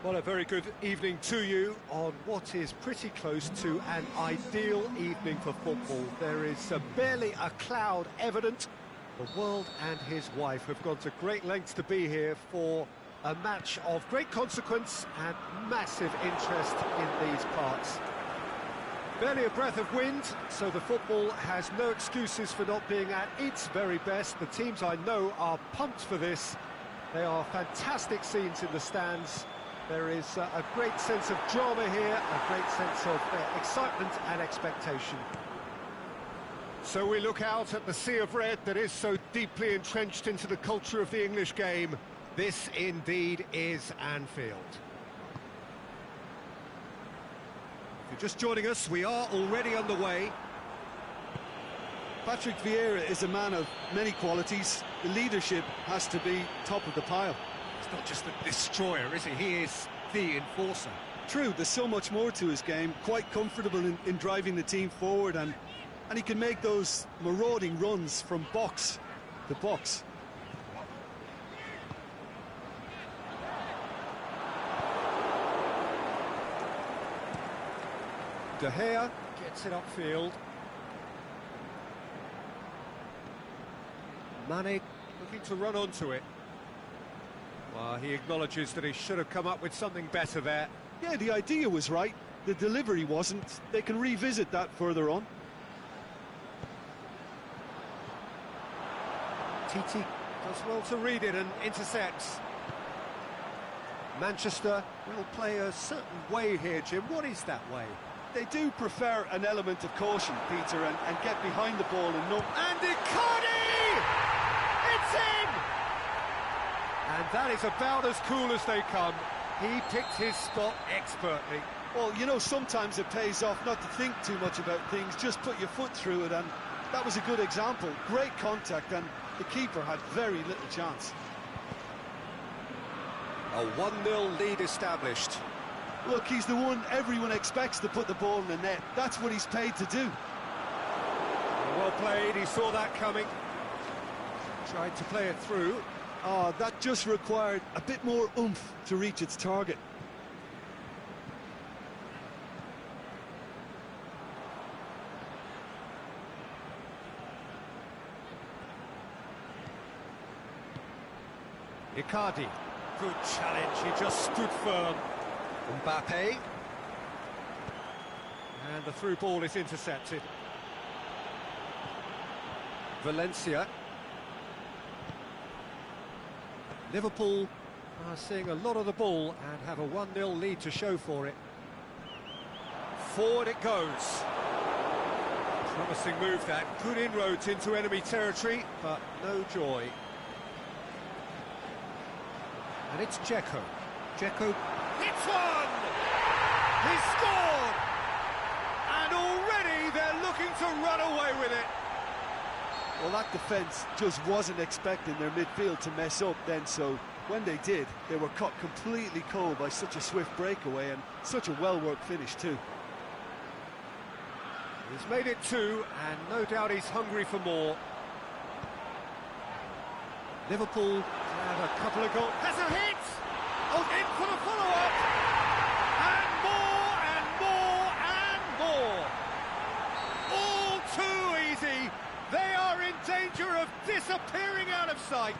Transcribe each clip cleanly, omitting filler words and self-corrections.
Well, a very good evening to you on what is pretty close to an ideal evening for football. There is barely a cloud evident. The world and his wife have gone to great lengths to be here for a match of great consequence and massive interest in these parts. Barely a breath of wind, so the football has no excuses for not being at its very best. The teams I know are pumped for this. They are fantastic scenes in the stands. There is a great sense of drama here, a great sense of excitement and expectation. So we look out at the sea of red that is so deeply entrenched into the culture of the English game. This indeed is Anfield. If you're just joining us, we are already underway. Patrick Vieira is a man of many qualities. The leadership has to be top of the pile. He's not just the destroyer, is he? He is the enforcer. True, there's so much more to his game. Quite comfortable in driving the team forward, and he can make those marauding runs from box to box. De Gea gets it upfield. Mane looking to run onto it. Well, he acknowledges that he should have come up with something better there. Yeah, the idea was right. The delivery wasn't. They can revisit that further on. Titi does well to read it and intercepts. Manchester will play a certain way here, Jim. What is that way? They do prefer an element of caution, Peter, and get behind the ball and no... And Icardi! It's in! And that is about as cool as they come. He picked his spot expertly. Well, you know, sometimes it pays off not to think too much about things, just put your foot through it, and that was a good example. Great contact, and the keeper had very little chance. A 1-0 lead established. Look, he's the one everyone expects to put the ball in the net. That's what he's paid to do. Well played, he saw that coming. Tried to play it through. Oh, that just required a bit more oomph to reach its target. Icardi, good challenge, he just stood firm. Mbappe. And the through ball is intercepted. Valencia. Liverpool are seeing a lot of the ball and have a 1-0 lead to show for it. Forward it goes. Promising move that. Good inroads into enemy territory, but no joy. And it's Dzeko. Dzeko hits one! He scored! And already they're looking to run away with it. Well, that defence just wasn't expecting their midfield to mess up then, so when they did, they were caught completely cold by such a swift breakaway and such a well-worked finish too. He's made it 2, and no doubt he's hungry for more. Liverpool have a couple of goals. Has a hit! Oh, in for the follow-up! And more! All too easy! They are in danger of disappearing out of sight.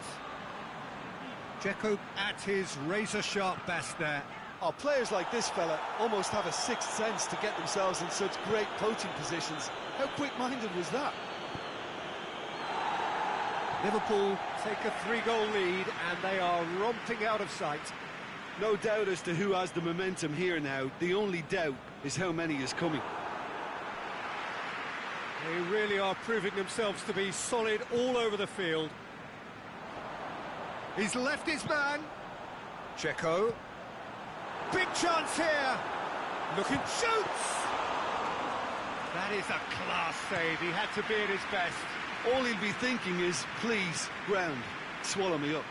Dzeko at his razor-sharp best there. Oh, players like this fella almost have a sixth sense to get themselves in such great poaching positions. How quick-minded was that? Liverpool take a 3-goal lead and they are romping out of sight. No doubt as to who has the momentum here now. The only doubt is how many is coming. They really are proving themselves to be solid all over the field. He's left his man. Dzeko. Big chance here. Looking, shoots! That is a class save. He had to be at his best. All he'll be thinking is, please, ground, swallow me up.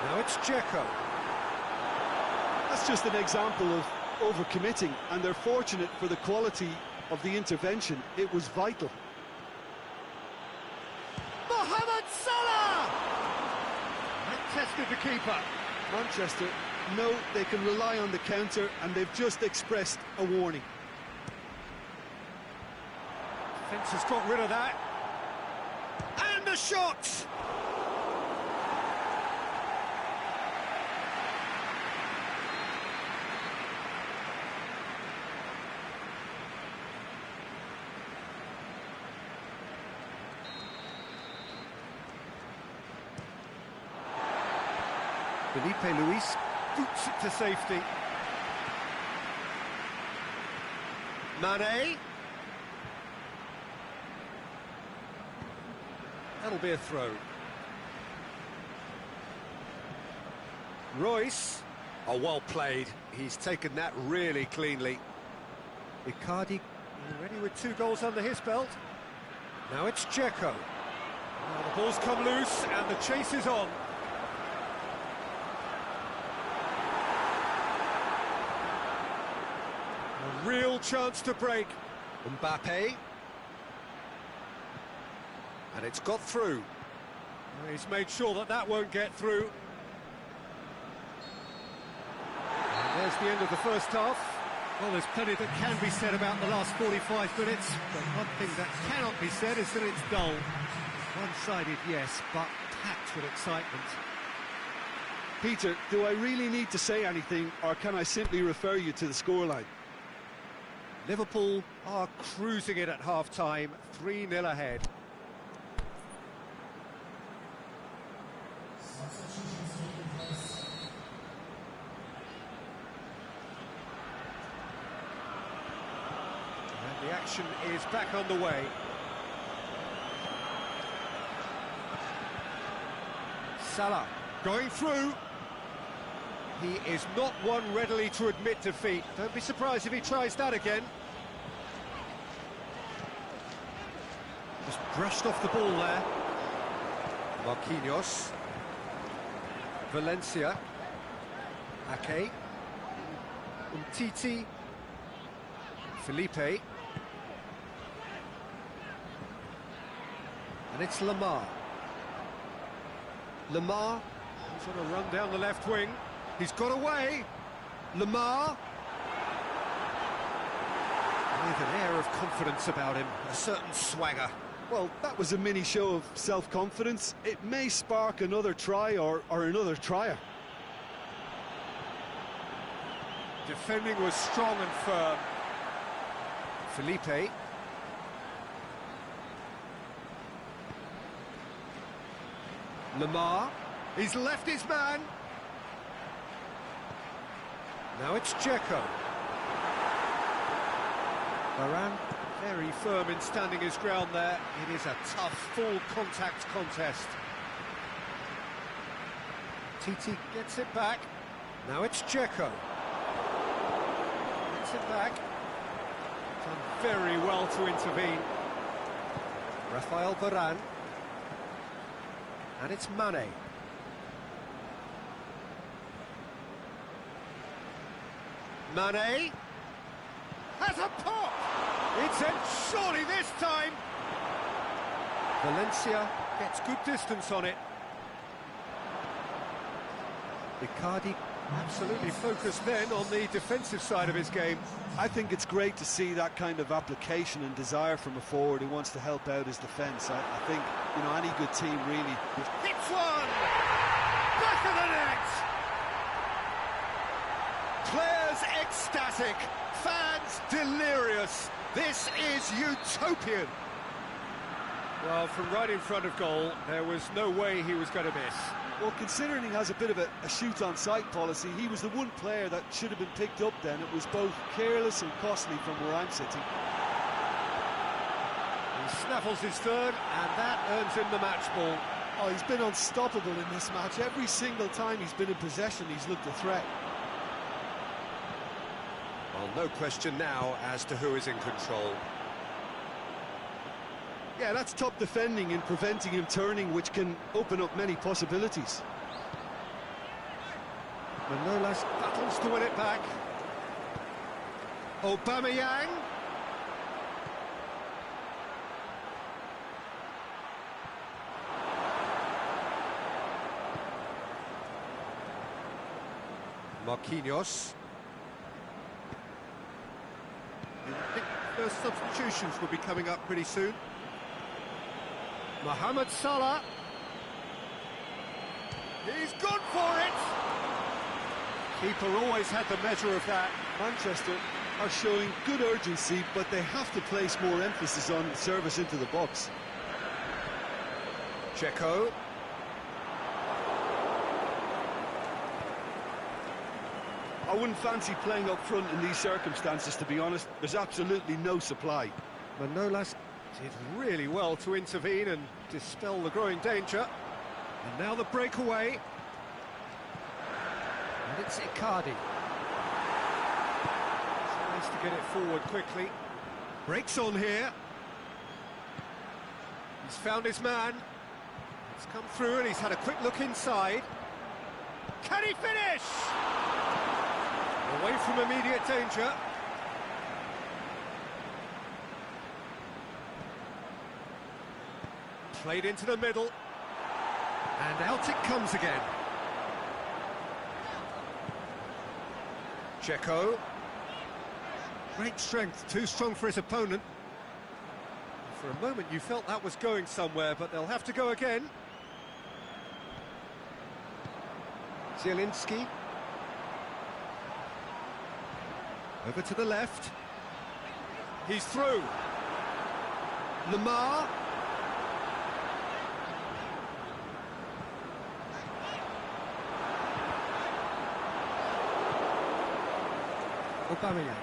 Now it's Dzeko. That's just an example of overcommitting, and they're fortunate for the quality of the intervention. It was vital. Mohamed Salah! bested the keeper. Manchester know they can rely on the counter, and they've just expressed a warning. Defence has got rid of that. And the shot! Felipe Luis boots it to safety. Mane. That'll be a throw. Royce. Oh, well played. He's taken that really cleanly. Icardi already with 2 goals under his belt. Now it's Dzeko. Now the ball's come loose and the chase is on. A real chance to break. Mbappe. And it's got through. Well, he's made sure that that won't get through. And there's the end of the first half. Well, there's plenty that can be said about the last 45 minutes, but one thing that cannot be said is that it's dull. One-sided, yes, but packed with excitement. Peter, do I really need to say anything, or can I simply refer you to the scoreline? Liverpool are cruising it at half-time, 3-0 ahead. And the action is back on the way. Salah going through. He is not one readily to admit defeat. Don't be surprised if he tries that again. Just brushed off the ball there. Marquinhos. Valencia. Ake. Umtiti. Felipe. And it's Lamar. Lamar. He's on a run down the left wing. He's got away. Lamar. With an air of confidence about him, a certain swagger. Well, that was a mini show of self-confidence. It may spark another try or another trier. Defending was strong and firm. Felipe. Lamar. He's left his man. Now it's Dzeko. Varane, very firm in standing his ground there. It is a tough, full-contact contest. Titi gets it back. Now it's Dzeko. Gets it back. Done very well to intervene. Rafael Varane. And it's Mane. Mane has a pop! It's in surely this time! Valencia gets good distance on it. Icardi absolutely focused then on the defensive side of his game. I think it's great to see that kind of application and desire from a forward who wants to help out his defence. I think, you know, any good team really... Hits one! Back of the net! Players ecstatic, fans delirious. This is utopian. Well, from right in front of goal, there was no way he was going to miss. Well, considering he has a bit of a shoot-on-sight policy, he was the one player that should have been picked up then. It was both careless and costly from where I'm sitting. He snaffles his third, and that earns him the match ball. Oh, he's been unstoppable in this match. Every single time he's been in possession, he's looked a threat. Well, no question now as to who is in control. Yeah, that's top defending and preventing him turning, which can open up many possibilities. Manolas battles to win it back. Aubameyang. Marquinhos. I think first substitutions will be coming up pretty soon. Mohamed Salah. He's gone for it! Keeper always had the measure of that. Manchester are showing good urgency, but they have to place more emphasis on service into the box. Checo. I wouldn't fancy playing up front in these circumstances, to be honest. There's absolutely no supply. Manolas did really well to intervene and dispel the growing danger. And now the breakaway. And it's Icardi. Tries to get it forward quickly. Breaks on here. He's found his man. He's come through and he's had a quick look inside. Can he finish? Away from immediate danger. Played into the middle. And out it comes again. Checo. Great strength, too strong for his opponent. For a moment you felt that was going somewhere, but they'll have to go again. Zielinski. Over to the left. He's through. Lamar. Aubameyang.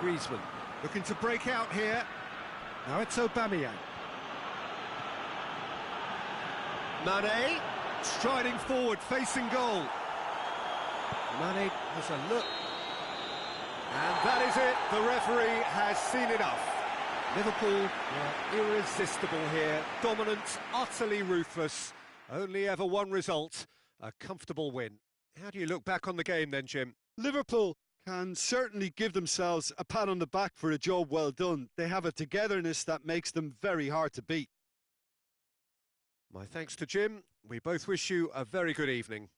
Griezmann looking to break out here. Now it's Aubameyang. Mane striding forward, facing goal. Mane has a look. And that is it. The referee has seen enough. Liverpool were irresistible here. Dominant, utterly ruthless. Only ever one result, a comfortable win. How do you look back on the game then, Jim? Liverpool can certainly give themselves a pat on the back for a job well done. They have a togetherness that makes them very hard to beat. My thanks to Jim. We both wish you a very good evening.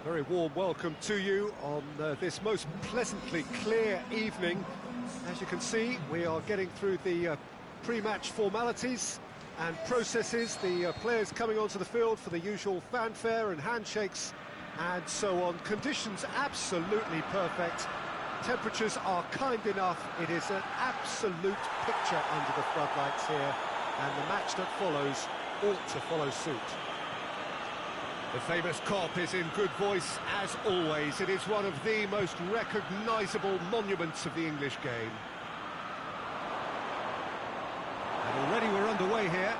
A very warm welcome to you on this most pleasantly clear evening. As you can see, we are getting through the pre-match formalities and processes, the players coming onto the field for the usual fanfare and handshakes and so on. Conditions absolutely perfect. Temperatures are kind enough. It is an absolute picture under the floodlights here, and the match that follows ought to follow suit. The famous Kop is in good voice as always. It is one of the most recognisable monuments of the English game. And already we're underway here.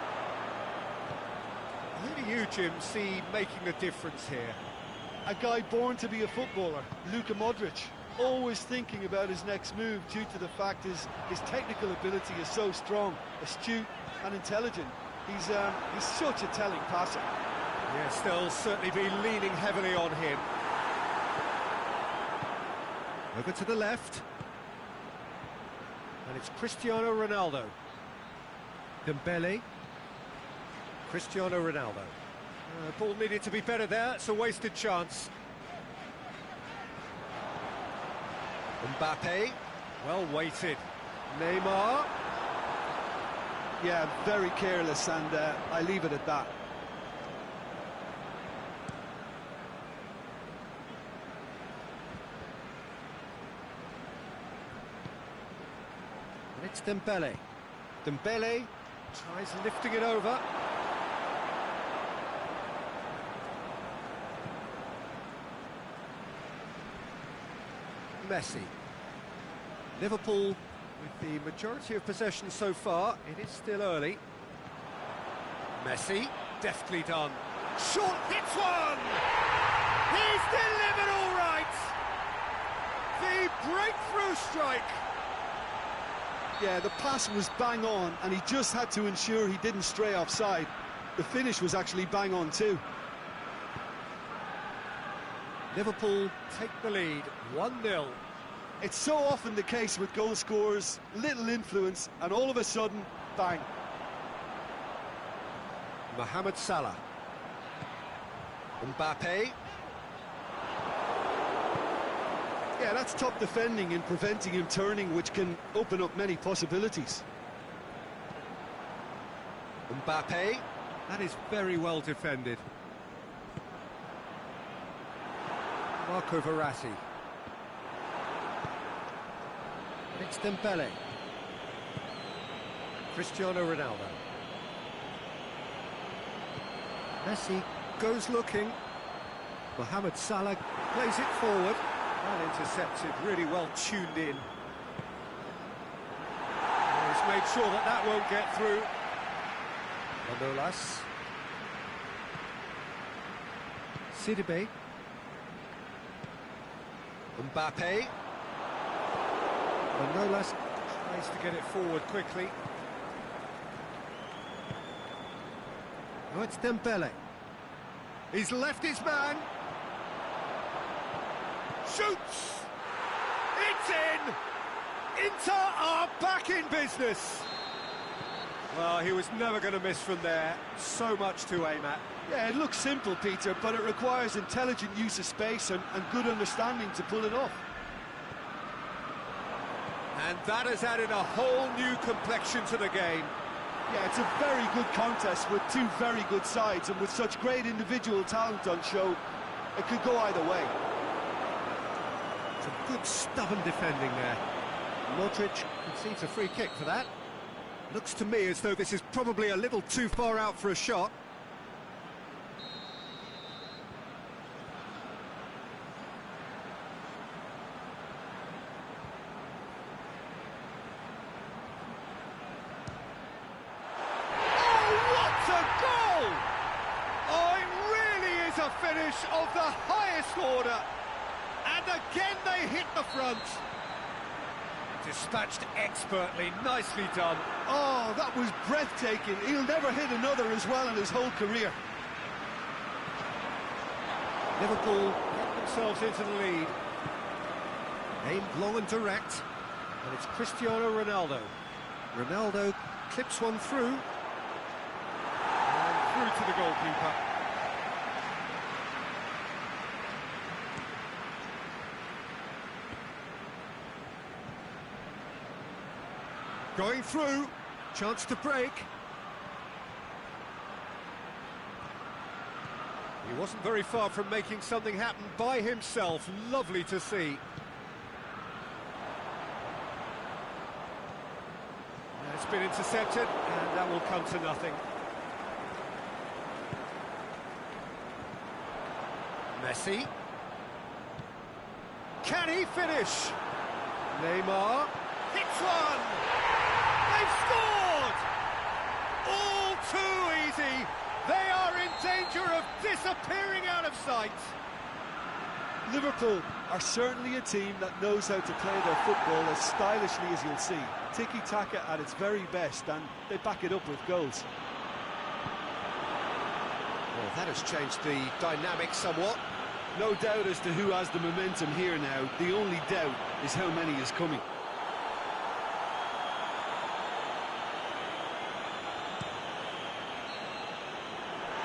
Who do you, Jim, see making the difference here? A guy born to be a footballer, Luka Modric. Always thinking about his next move due to the fact his technical ability is so strong, astute and intelligent. He's such a telling passer. Yes, they'll certainly be leaning heavily on him. Over to the left. And it's Cristiano Ronaldo. Dembele. Cristiano Ronaldo. Ball needed to be better there, it's a wasted chance. Mbappe, well weighted. Neymar. Yeah, very careless, and I leave it at that. And it's Dembele. Dembele tries lifting it over. Messi. Liverpool with the majority of possession so far. It is still early. Messi, deftly done. Short hits one! He's delivered all right! The breakthrough strike! Yeah, the pass was bang on, and he just had to ensure he didn't stray offside. The finish was actually bang on too. Liverpool take the lead, 1-0. It's so often the case with goal scorers, little influence, and all of a sudden, bang. Mohamed Salah. Mbappe. Yeah, that's top defending and preventing him turning, which can open up many possibilities. Mbappe. That is very well defended. Marco Verratti. It's Dembele. Cristiano Ronaldo. Messi goes looking. Mohamed Salah plays it forward. Well intercepted, really well tuned in. He's made sure that that won't get through. Manolas. Sidibe. Mbappe. Manolas tries to get it forward quickly. Oh, it's Dembele. He's left his man. Shoots! It's in! Inter are back in business! Well, he was never going to miss from there. So much to aim at. Yeah, it looks simple, Peter, but it requires intelligent use of space and good understanding to pull it off. And that has added a whole new complexion to the game. Yeah, it's a very good contest with two very good sides, and with such great individual talent on show, it could go either way. Some good stubborn defending there. Modric concedes a free kick for that. Looks to me as though this is probably a little too far out for a shot. Finish of the highest order, and again they hit the front. Dispatched expertly, nicely done. Oh, that was breathtaking. He'll never hit another as well in his whole career. Liverpool get themselves into the lead. Aimed long and direct, and it's Cristiano Ronaldo. Ronaldo clips one through, and through to the goalkeeper. Going through, chance to break. He wasn't very far from making something happen by himself. Lovely to see. It's been intercepted, and that will come to nothing. Messi. Can he finish? Neymar hits one! They've scored! All too easy! They are in danger of disappearing out of sight! Liverpool are certainly a team that knows how to play their football as stylishly as you'll see. Tiki-taka at its very best, and they back it up with goals. Well, that has changed the dynamic somewhat. No doubt as to who has the momentum here now. The only doubt is how many is coming.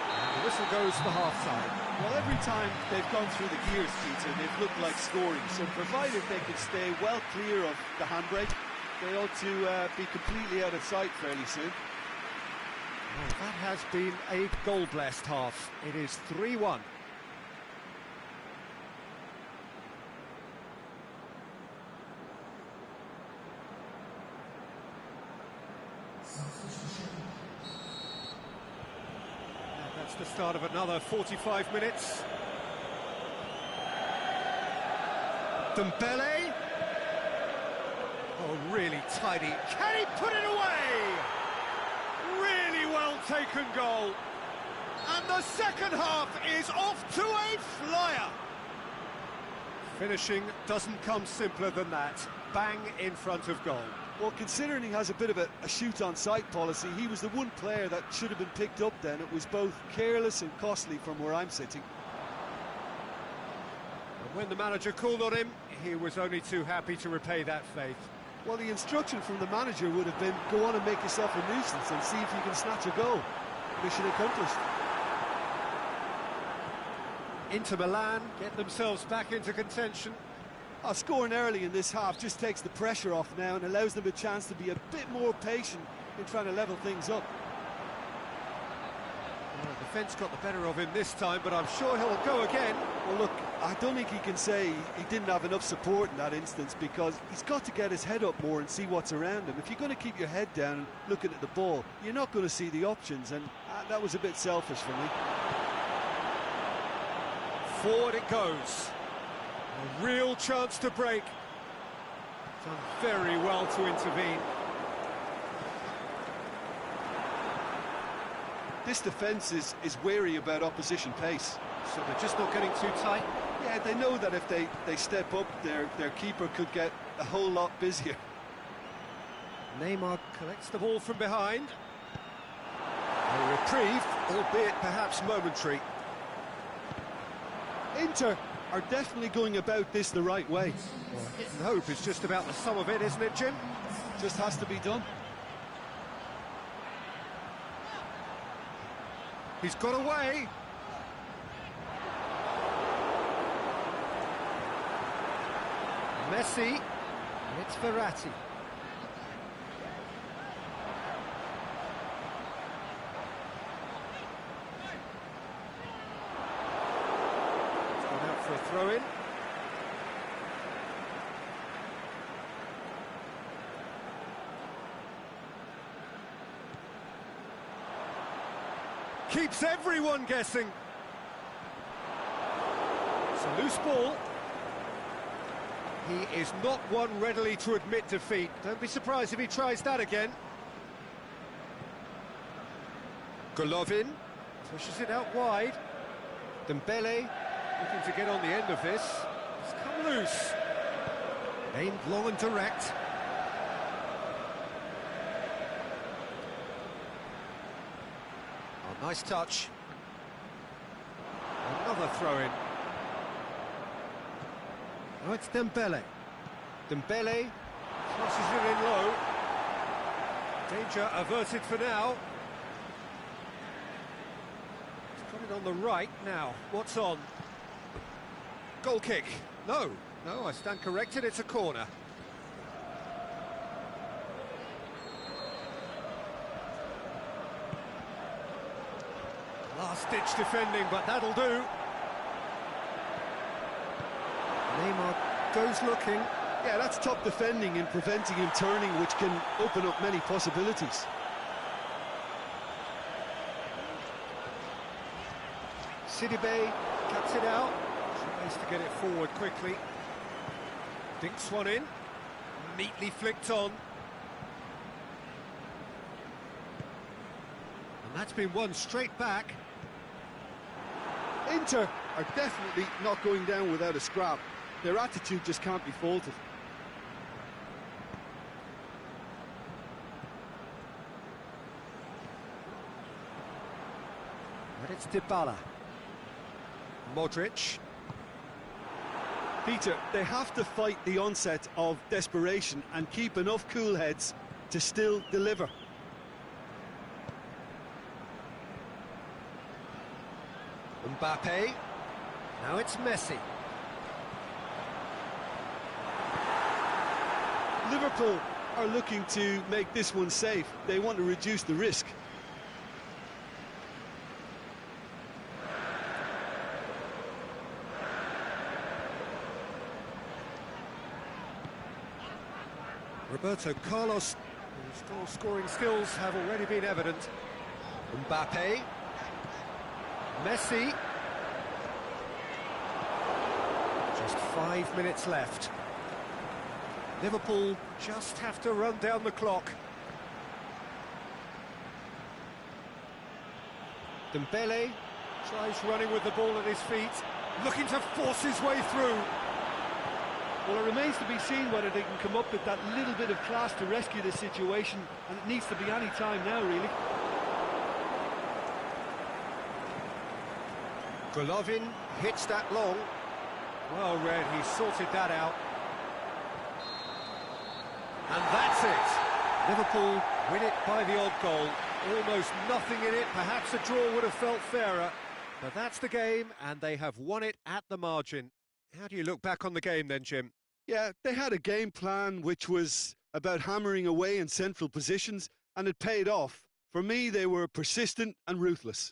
And the whistle goes for half-time. Well, every time they've gone through the gears, Peter, they've looked like scoring. So provided they can stay well clear of the handbrake, they ought to be completely out of sight fairly soon. Well, that has been a goal-blessed half. It is 3-1. That's the start of another 45 minutes. Dembele. Oh, really tidy. Can he put it away? Really well taken goal. And the second half is off to a flyer. Finishing doesn't come simpler than that. Bang in front of goal. Well, considering he has a bit of a shoot-on-sight policy, he was the one player that should have been picked up then. It was both careless and costly from where I'm sitting. And when the manager called on him, he was only too happy to repay that faith. Well, the instruction from the manager would have been, go on and make yourself a nuisance and see if you can snatch a goal. Mission accomplished. Inter Milan get themselves back into contention. Scoring early in this half just takes the pressure off now and allows them a chance to be a bit more patient in trying to level things up. Well, the defence got the better of him this time, but I'm sure he'll go again. Well, look, I don't think he can say he didn't have enough support in that instance, because he's got to get his head up more and see what's around him. If you're going to keep your head down looking at the ball, you're not going to see the options, and that was a bit selfish for me. Forward it goes. A real chance to break. Done very well to intervene. This defence is wary about opposition pace. So they're just not getting too tight? Yeah, they know that if they step up, their keeper could get a whole lot busier. Neymar collects the ball from behind. A reprieve, albeit perhaps momentary. Inter are definitely going about this the right way. Well, hit and hope is just about the sum of it, isn't it, Jim? Just has to be done. He's got away. Messi. And it's Verratti. For a throw-in. Keeps everyone guessing. It's a loose ball. He is not one readily to admit defeat. Don't be surprised if he tries that again. Golovin pushes it out wide. Dembele looking to get on the end of this. It's come loose. Aimed long and direct. Oh, nice touch. Another throw-in. Oh, it's Dembele. Dembele crosses it in low. Danger averted for now. He's got it on the right now. What's on? Goal kick. No, I stand corrected, it's a corner. Last-ditch defending, but that'll do. Neymar goes looking. Yeah, that's top defending and preventing him turning, which can open up many possibilities. Sidibe cuts it out, tries to get it forward quickly. Dinks one in, neatly flicked on. And that's been won straight back. Inter are definitely not going down without a scrap. Their attitude just can't be faulted. But it's Dybala. Modric. Peter, they have to fight the onset of desperation and keep enough cool heads to still deliver. Mbappe. Now it's Messi. Liverpool are looking to make this one safe. They want to reduce the risk. Roberto Carlos, whose goal-scoring skills have already been evident. Mbappe. Messi. Just 5 minutes left. Liverpool just have to run down the clock. Dembele tries running with the ball at his feet, looking to force his way through. Well, it remains to be seen whether they can come up with that little bit of class to rescue this situation, and it needs to be any time now, really. Golovin hits that long. Well read, he sorted that out. And that's it. Liverpool win it by the odd goal. Almost nothing in it. Perhaps a draw would have felt fairer. But that's the game, and they have won it at the margin. How do you look back on the game then, Jim? Yeah, they had a game plan which was about hammering away in central positions, and it paid off. For me, they were persistent and ruthless.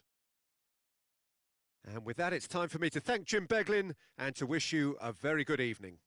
And with that, it's time for me to thank Jim Beglin and to wish you a very good evening.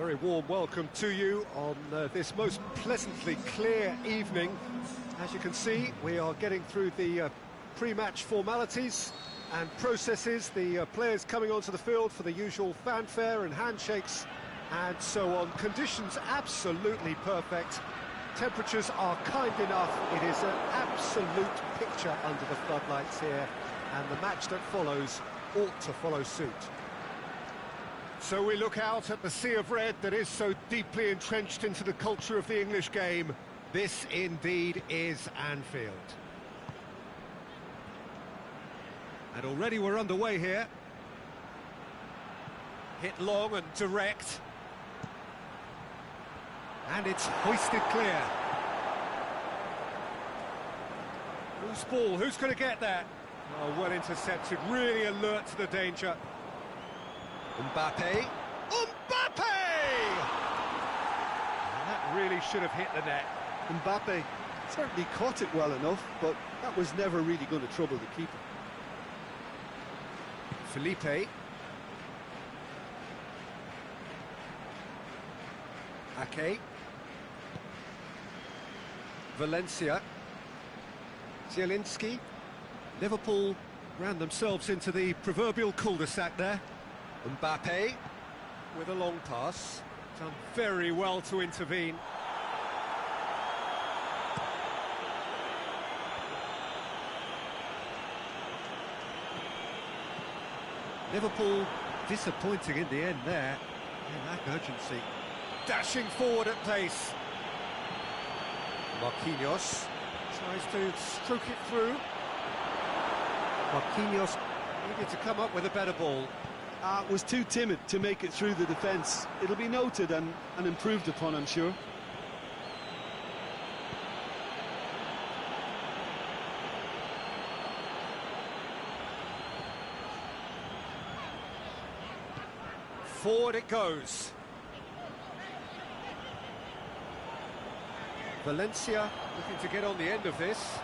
very warm welcome to you on this most pleasantly clear evening. As you can see, we are getting through the pre-match formalities and processes, the players coming onto the field for the usual fanfare and handshakes and so on. Conditions absolutely perfect. Temperatures are kind enough. It is an absolute picture under the floodlights here, and the match that follows ought to follow suit. So we look out at the sea of red that is so deeply entrenched into the culture of the English game. This indeed is Anfield. And already we're underway here. Hit long and direct. And it's hoisted clear. Whose ball? Who's going to get that? Oh, well intercepted, really alert to the danger. Mbappe. Mbappe! And that really should have hit the net. Mbappe certainly caught it well enough, but that was never really going to trouble the keeper. Felipe. Ake. Valencia. Zielinski. Liverpool ran themselves into the proverbial cul-de-sac there. Mbappe with a long pass. Done very well to intervene. Liverpool disappointing in the end there. They lack urgency. Dashing forward at pace. Marquinhos tries to stroke it through. Marquinhos needed to come up with a better ball. Was too timid to make it through the defence. It'll be noted and improved upon, I'm sure. Forward it goes. Valencia looking to get on the end of this.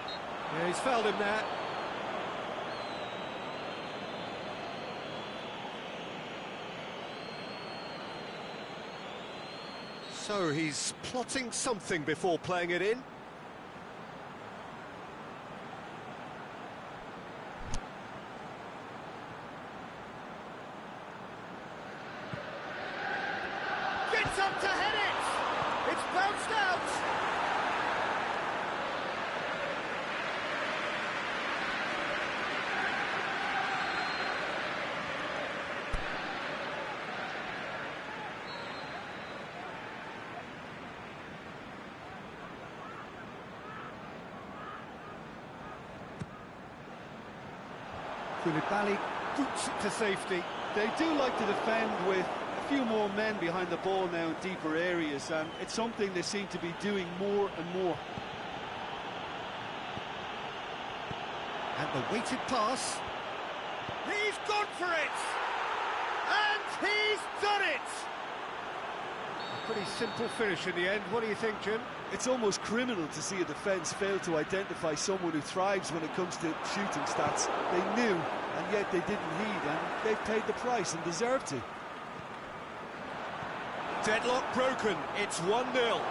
Yeah, he's fouled him there. So he's plotting something before playing it in. Gets up to head it! It's bounced out! Koulibaly boots it to safety. They do like to defend with a few more men behind the ball now in deeper areas, and it's something they seem to be doing more and more. And the weighted pass. He's gone for it! And he's done it! A pretty simple finish in the end. What do you think, Jim? It's almost criminal to see a defence fail to identify someone who thrives when it comes to shooting stats. They knew, and yet they didn't heed, and they've paid the price and deserve to. Deadlock broken. It's 1-0.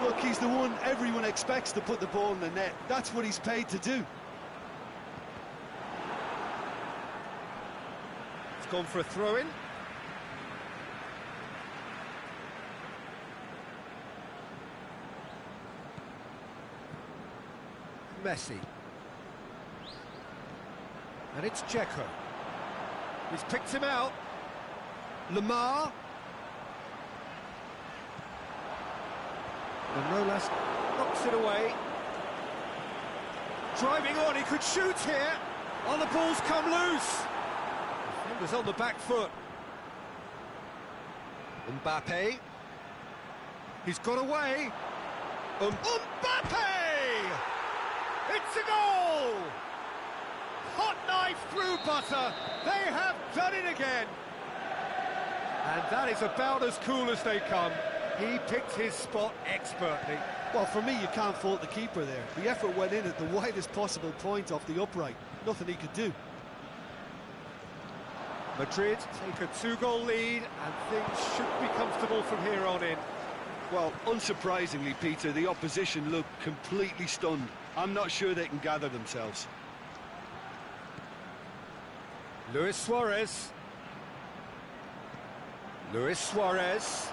Look, he's the one everyone expects to put the ball in the net. That's what he's paid to do. It's gone for a throw-in. Messi. And it's Dzeko. He's picked him out. Lemar. And Rolas knocks it away. Driving on, he could shoot here. Oh, the ball's come loose. Defender's on the back foot. Mbappe. He's got away. Mbappe! It's a goal! Hot knife through butter. They have done it again. And that is about as cool as they come. He picked his spot expertly. Well, for me, you can't fault the keeper there. The effort went in at the widest possible point off the upright. Nothing he could do. Madrid take a 2-goal lead, and things should be comfortable from here on in. Well, unsurprisingly, Peter, the opposition look completely stunned. I'm not sure they can gather themselves. Luis Suarez. Luis Suarez.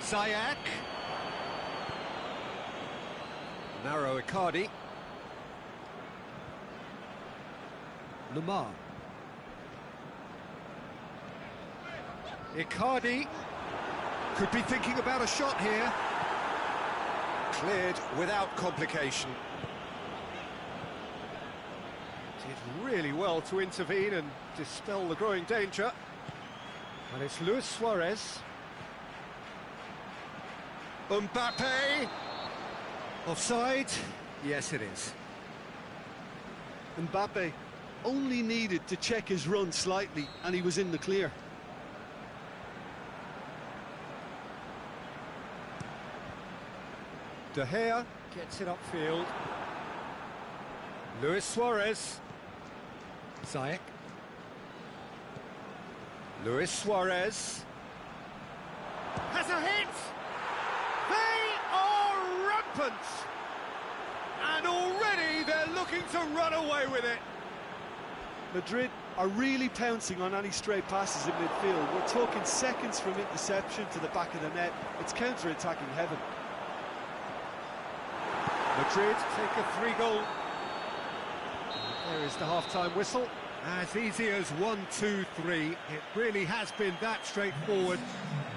Ziyech. Narrow Icardi. Lamar. Icardi could be thinking about a shot here. Cleared without complication. Did really well to intervene and dispel the growing danger. And it's Luis Suarez. Mbappe. Offside? Yes, it is. Mbappe only needed to check his run slightly and he was in the clear. De Gea gets it upfield. Luis Suarez. Ziyech. Luis Suarez. Has a hit! They are rampant! And already they're looking to run away with it. Madrid are really pouncing on any stray passes in midfield. We're talking seconds from interception to the back of the net. It's counter-attacking heaven. Madrid take a 3-goal. There is the half-time whistle. As easy as 1-2-3. It really has been that straightforward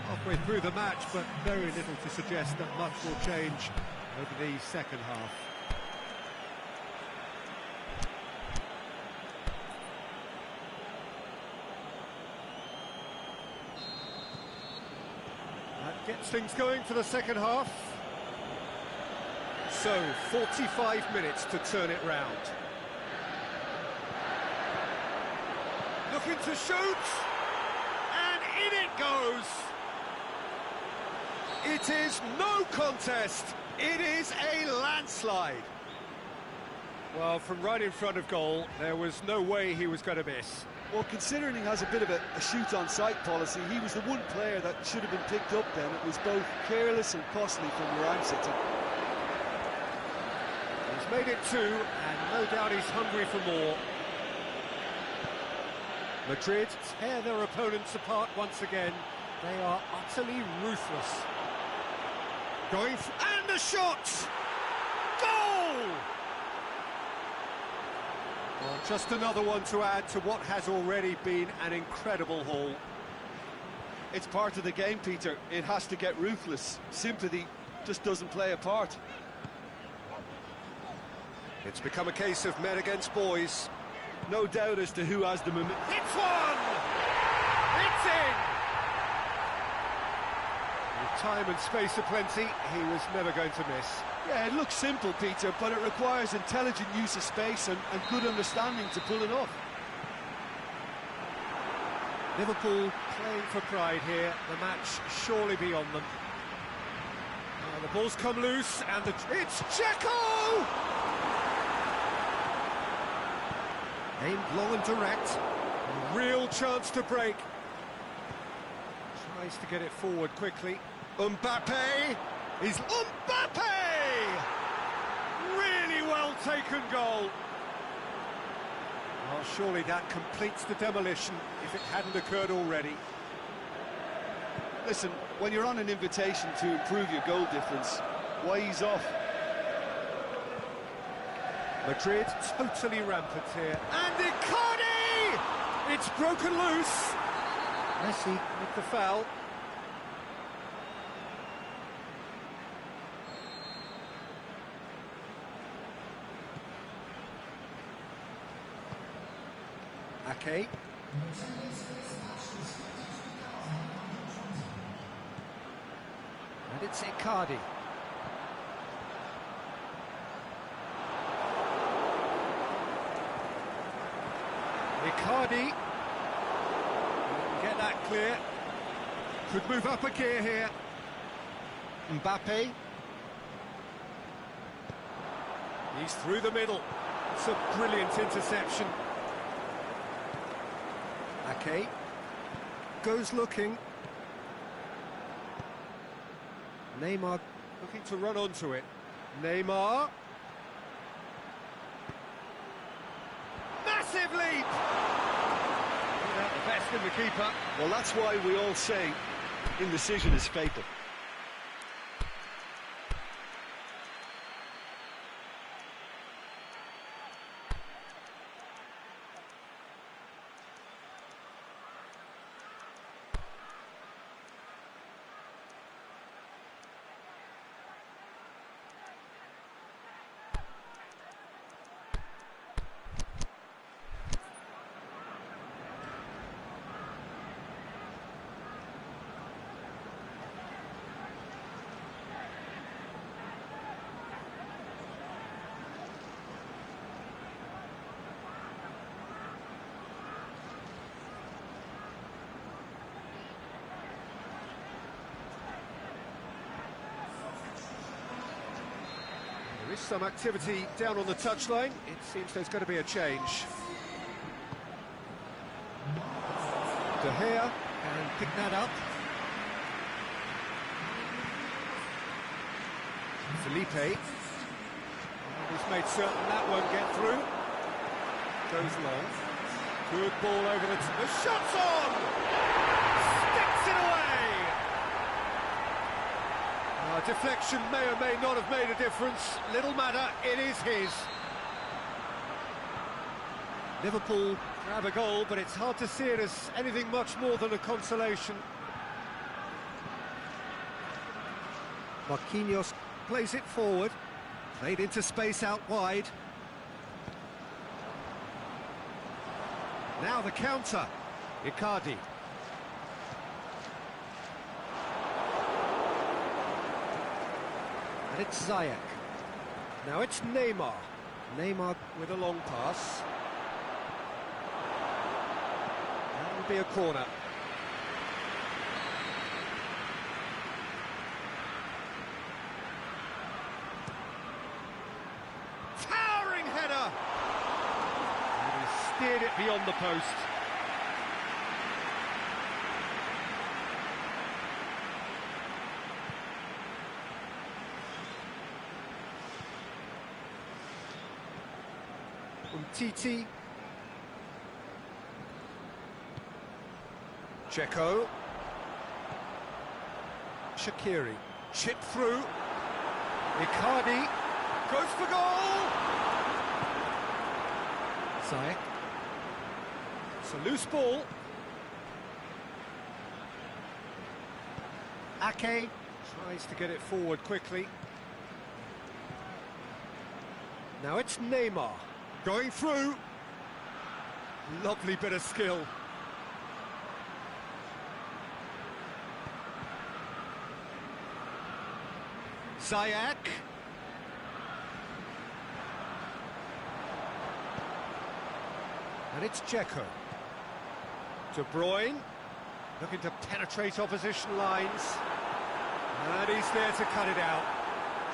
halfway through the match, but very little to suggest that much will change over the second half. That gets things going for the second half. So, 45 minutes to turn it round. Looking to shoot, and in it goes. It is no contest, it is a landslide. Well, from right in front of goal, there was no way he was going to miss. Well, considering he has a bit of a shoot-on-sight policy, he was the one player that should have been picked up then. It was both careless and costly from where I'm sitting. He's made it 2, and no doubt he's hungry for more. Madrid tear their opponents apart once again. They are utterly ruthless. And the shot! Goal! Well, just another one to add to what has already been an incredible haul. It's part of the game, Peter. It has to get ruthless. Sympathy just doesn't play a part. It's become a case of men against boys. No doubt as to who has the momentum. It's one! It's in! With time and space aplenty, he was never going to miss. Yeah, it looks simple, Peter, but it requires intelligent use of space and good understanding to pull it off. Liverpool playing for pride here. The match surely beyond them. Now the ball's come loose, and it's Dzeko! Aimed long and direct. A real chance to break. Tries to get it forward quickly. Mbappe! He's Mbappe! Really well taken goal. Well, surely that completes the demolition if it hadn't occurred already. Listen, when you're on an invitation to improve your goal difference, why ease off? Madrid totally rampant here. And Icardi! It's broken loose. Messi with the foul. Ake. And it's Icardi. Icardi. Get that clear. Could move up a gear here. Mbappe. He's through the middle. It's a brilliant interception. Ake goes looking. Neymar looking to run onto it. Neymar. Massive leap! Without the best in the keeper. Well, that's why we all say indecision is fatal. There is some activity down on the touchline. It seems there's going to be a change. De Gea can pick that up. Felipe. He's made certain that won't get through. Goes long. Good ball over the shot's on! Sticks it away! Deflection may or may not have made a difference. Little matter, it is his. Liverpool grab a goal, but it's hard to see it as anything much more than a consolation. Marquinhos plays it forward. Played into space out wide. Now the counter. Icardi. And it's Ziyech. Now it's Neymar. Neymar with a long pass. That will be a corner. Towering header! And he steered it beyond the post. Titi. Checo. Shaqiri. Chip through. Icardi. Goes for goal! Ziyech. It's a loose ball. Ake tries to get it forward quickly. Now it's Neymar. Going through. Lovely bit of skill. Ziyech. And it's Dzeko. De Bruyne. Looking to penetrate opposition lines. And he's there to cut it out.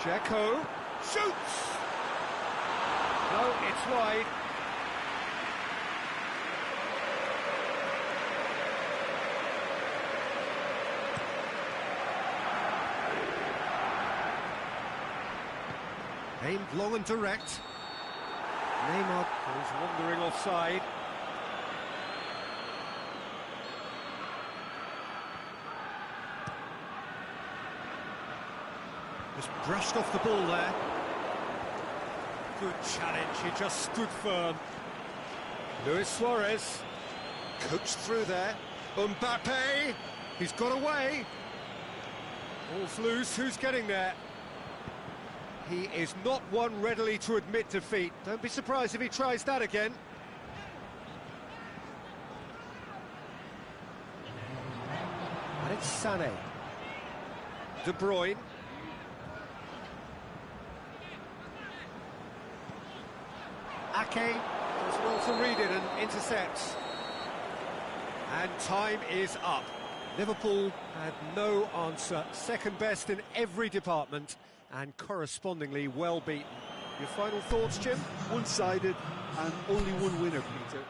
Dzeko shoots! No, it's wide. Aimed long and direct. Neymar is wandering offside. Just brushed off the ball there. Good challenge, he just stood firm. Luis Suarez, coached through there. Mbappe, he's got away. Ball's loose, who's getting there? He is not one readily to admit defeat. Don't be surprised if he tries that again. And it's Sané. De Bruyne. Ake does well to read it and intercepts. And time is up. Liverpool had no answer, second best in every department and correspondingly well beaten. Your final thoughts, Jim? One-sided and only one winner, Peter.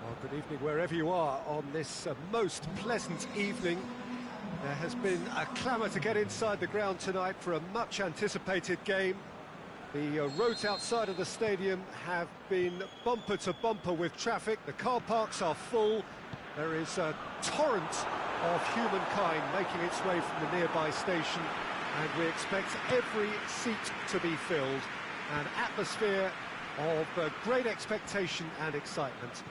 Well, good evening wherever you are on this most pleasant evening. There has been a clamour to get inside the ground tonight for a much anticipated game. The roads outside of the stadium have been bumper to bumper with traffic. The car parks are full. There is a torrent of humankind making its way from the nearby station, and we expect every seat to be filled. An atmosphere of great expectation and excitement.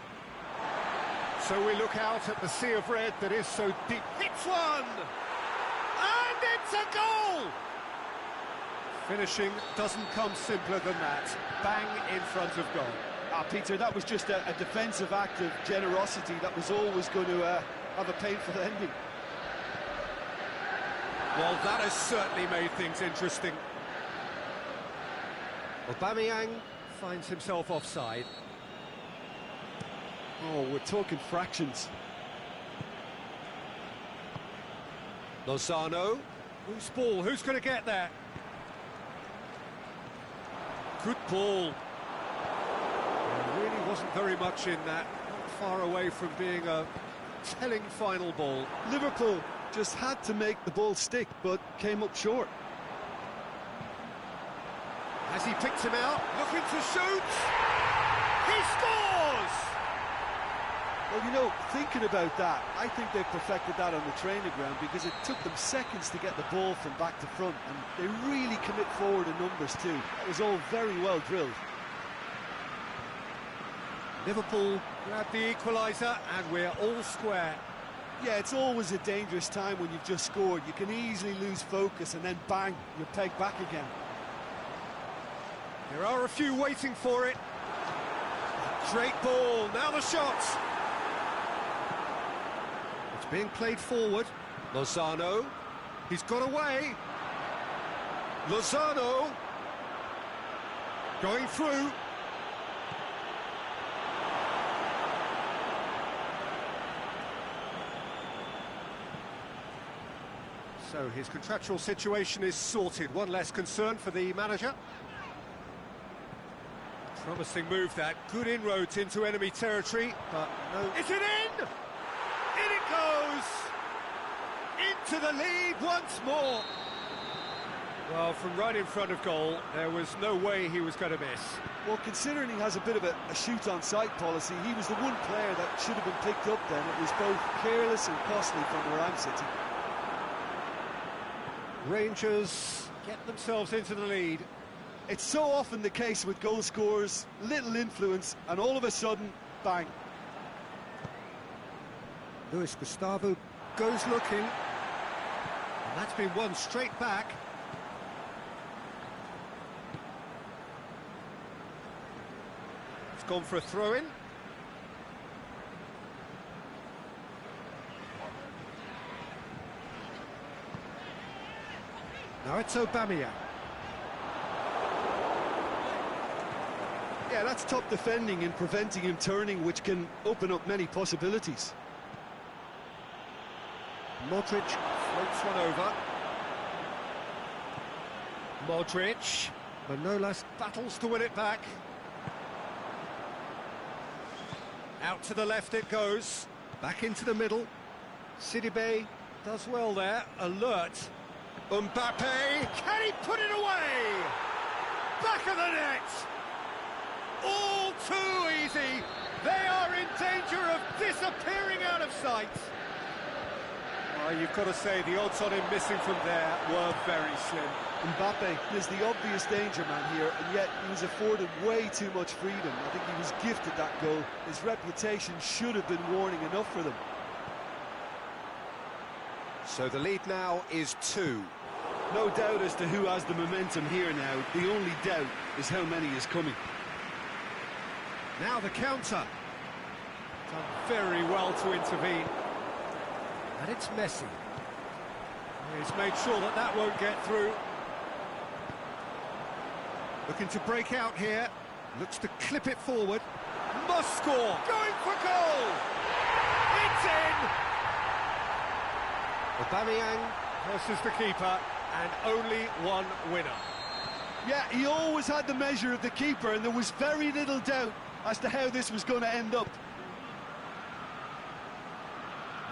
So we look out at the sea of red that is so deep. It's one! And it's a goal! Finishing doesn't come simpler than that. Bang in front of goal. Peter, that was just a defensive act of generosity that was always going to have a painful ending. Well, that has certainly made things interesting. Aubameyang finds himself offside. Oh, we're talking fractions. Lozano. Who's ball? Who's going to get there? Good ball. There really wasn't very much in that. Not far away from being a telling final ball. Liverpool just had to make the ball stick, but came up short. Has he picked him out? Looking to shoot! He scores! Well, you know, thinking about that, I think they've perfected that on the training ground because it took them seconds to get the ball from back to front, and they really commit forward in numbers too. It was all very well drilled. Liverpool grab the equaliser, and we're all square. Yeah, it's always a dangerous time when you've just scored. You can easily lose focus and then bang, you're pegged back again. There are a few waiting for it. Great ball, now the shots. It's being played forward. Lozano, he's got away. Lozano, going through. So his contractual situation is sorted. One less concern for the manager. Promising move that. Good inroads into enemy territory, but no... Is it in? In it goes! Into the lead once more! Well, from right in front of goal, there was no way he was going to miss. Well, considering he has a bit of a shoot-on-sight policy, he was the one player that should have been picked up then. It was both careless and costly from where I'm sitting. Rangers get themselves into the lead. It's so often the case with goal scorers, little influence, and all of a sudden, bang. Luis Gustavo goes looking, and that's been won straight back. It's gone for a throw-in. Now it's Aubameyang. Yeah, that's top defending and preventing him turning, which can open up many possibilities. Modric floats one over. Modric. Manolas battles to win it back. Out to the left it goes. Back into the middle. Sidibe does well there. Alert. Mbappe. Can he put it away? Back of the net. All too easy. They are in danger of disappearing out of sight. Well, you've got to say the odds on him missing from there were very slim. Mbappe is the obvious danger man here, and yet he was afforded way too much freedom. I think he was gifted that goal. His reputation should have been warning enough for them. So the lead now is 2. No doubt as to who has the momentum here now. The only doubt is how many is coming. Now the counter. Done very well to intervene. And it's Messi. He's made sure that that won't get through. Looking to break out here. Looks to clip it forward. Must score. Going for goal. It's in. Aubameyang versus the keeper, and only one winner. Yeah, he always had the measure of the keeper, and there was very little doubt as to how this was going to end up.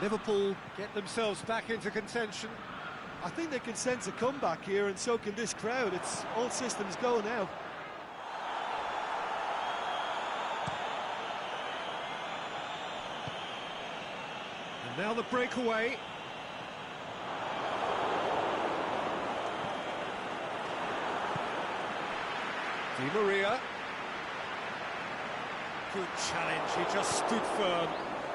Liverpool get themselves back into contention. I think they can sense a comeback here, and so can this crowd. It's all systems go now. And now the breakaway. Di Maria. Good challenge, he just stood firm.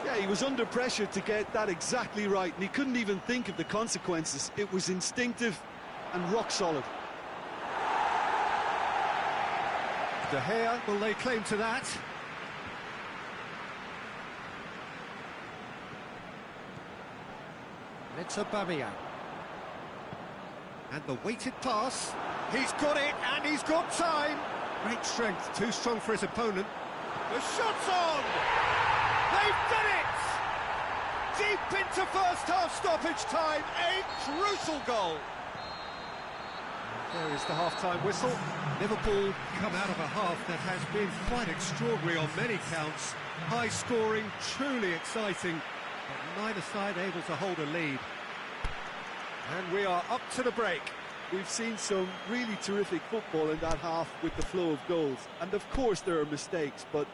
Yeah, he was under pressure to get that exactly right, and he couldn't even think of the consequences. It was instinctive and rock solid. De Gea will lay claim to that. It's Aubameyang. And the weighted pass. He's got it, and he's got time. Great strength, too strong for his opponent. The shot's on! They've done it! Deep into first-half stoppage time, a crucial goal. There is the half-time whistle. Liverpool come out of a half that has been quite extraordinary on many counts. High-scoring, truly exciting, but neither side able to hold a lead. And we are up to the break. We've seen some really terrific football in that half with the flow of goals. And of course there are mistakes, but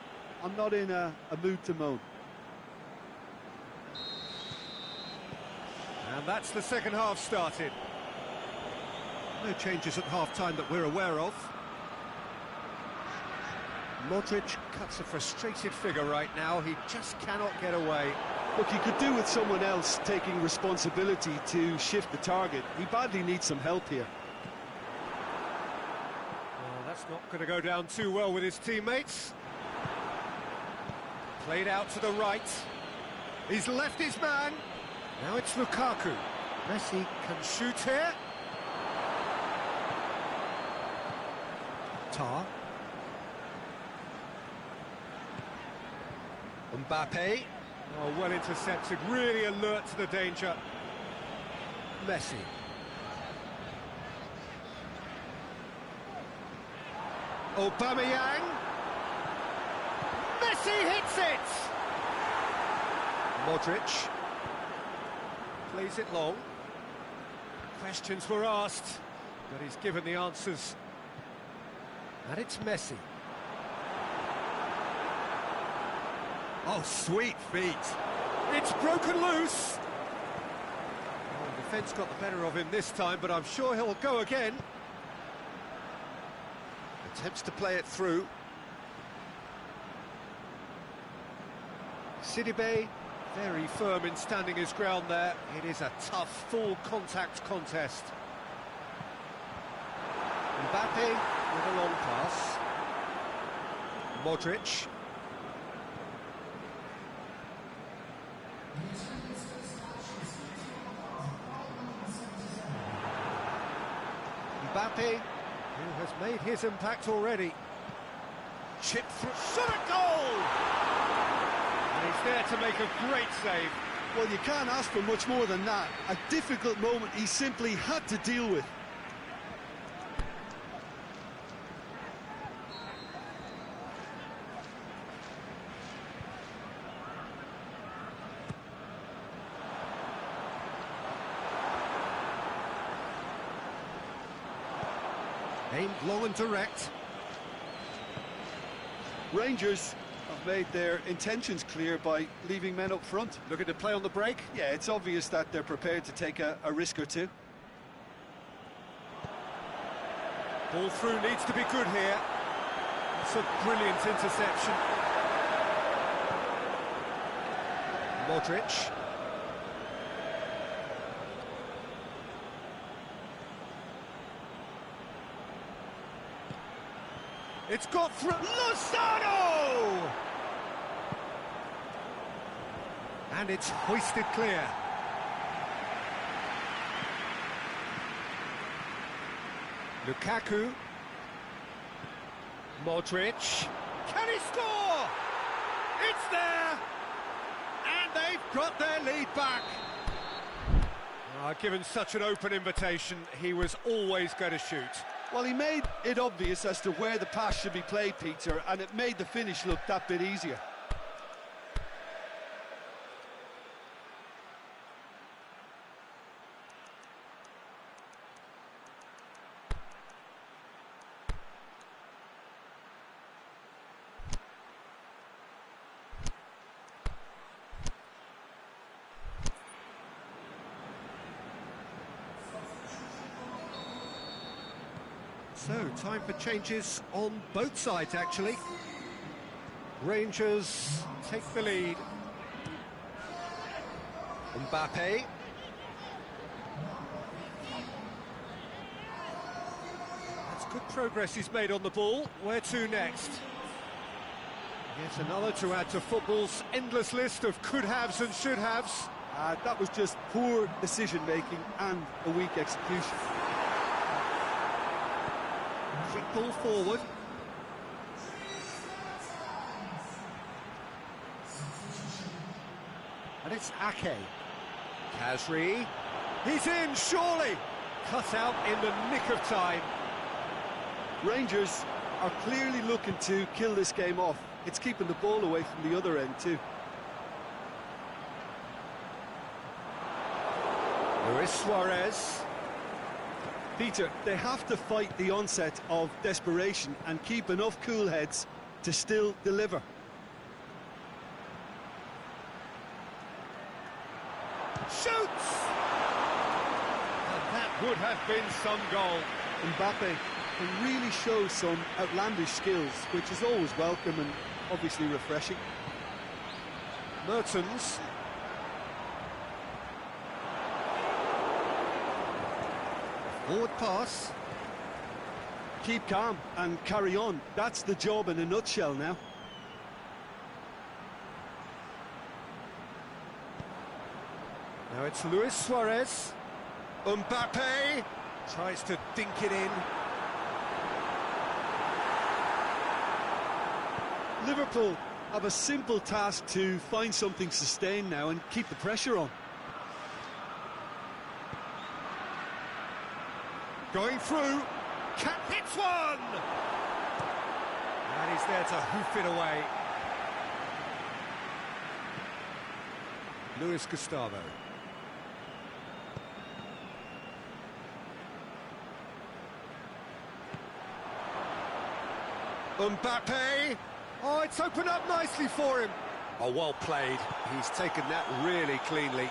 I'm not in a mood to moan. And that's the second half started. No changes at half-time that we're aware of. Modric cuts a frustrated figure right now. He just cannot get away. Look, he could do with someone else taking responsibility to shift the target. He badly needs some help here. Well, that's not going to go down too well with his teammates. Played out to the right. He's left his man. Now it's Lukaku. Messi can shoot here. Tar. Mbappe. Oh, well intercepted, really alert to the danger. Messi. Aubameyang. Messi hits it! Modric. Plays it long. Questions were asked, but he's given the answers. And it's Messi. Oh, sweet feet. It's broken loose. Oh, the defence got the better of him this time, but I'm sure he'll go again. Attempts to play it through. Sidibe, very firm in standing his ground there. It is a tough, full contact contest. Mbappe with a long pass. Modric. Mbappe, who has made his impact already. Chip through, shot a goal! And he's there to make a great save. Well, you can't ask for much more than that. A difficult moment he simply had to deal with. Aimed long and direct. Rangers have made their intentions clear by leaving men up front. Looking to play on the break. Yeah, it's obvious that they're prepared to take a risk or two. Ball through needs to be good here. It's a brilliant interception. Modric. It's got through. Lozano! And it's hoisted clear. Lukaku. Modric. Can he score? It's there! And they've got their lead back. Given such an open invitation, he was always going to shoot. Well, he made it obvious as to where the pass should be played, Peter, and it made the finish look that bit easier. So, time for changes on both sides, actually. Rangers take the lead. Mbappe. That's good progress he's made on the ball. Where to next? Yet another to add to football's endless list of could-haves and should-haves. That was just poor decision-making and a weak execution. Quick ball forward. And it's Ake. Khazri. He's in, surely! Cut out in the nick of time. Rangers are clearly looking to kill this game off. It's keeping the ball away from the other end too. Luis Suarez. Peter, they have to fight the onset of desperation and keep enough cool heads to still deliver. Shoots! And that would have been some goal. Mbappe can really show some outlandish skills, which is always welcome and obviously refreshing. Mertens. Forward pass. Keep calm and carry on. That's the job in a nutshell now. Now it's Luis Suarez. Mbappe tries to dink it in. Liverpool have a simple task to find something sustained now and keep the pressure on. Going through. Cat hits one! And he's there to hoof it away. Luis Gustavo. Mbappe! Oh, it's opened up nicely for him. Oh, well played. He's taken that really cleanly.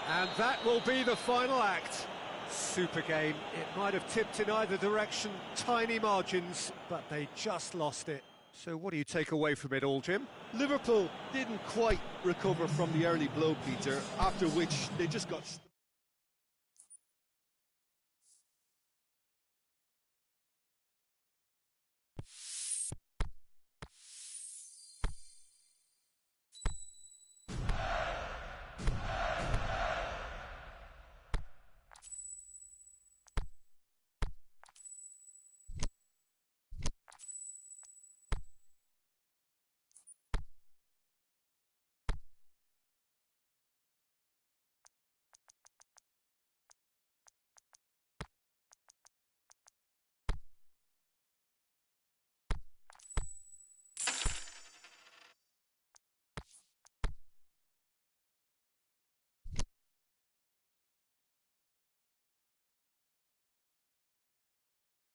And that will be the final act. Super game. It might have tipped in either direction, tiny margins, but they just lost it. So what do you take away from it all, Jim? Liverpool didn't quite recover from the early blow, Peter, after which they just got...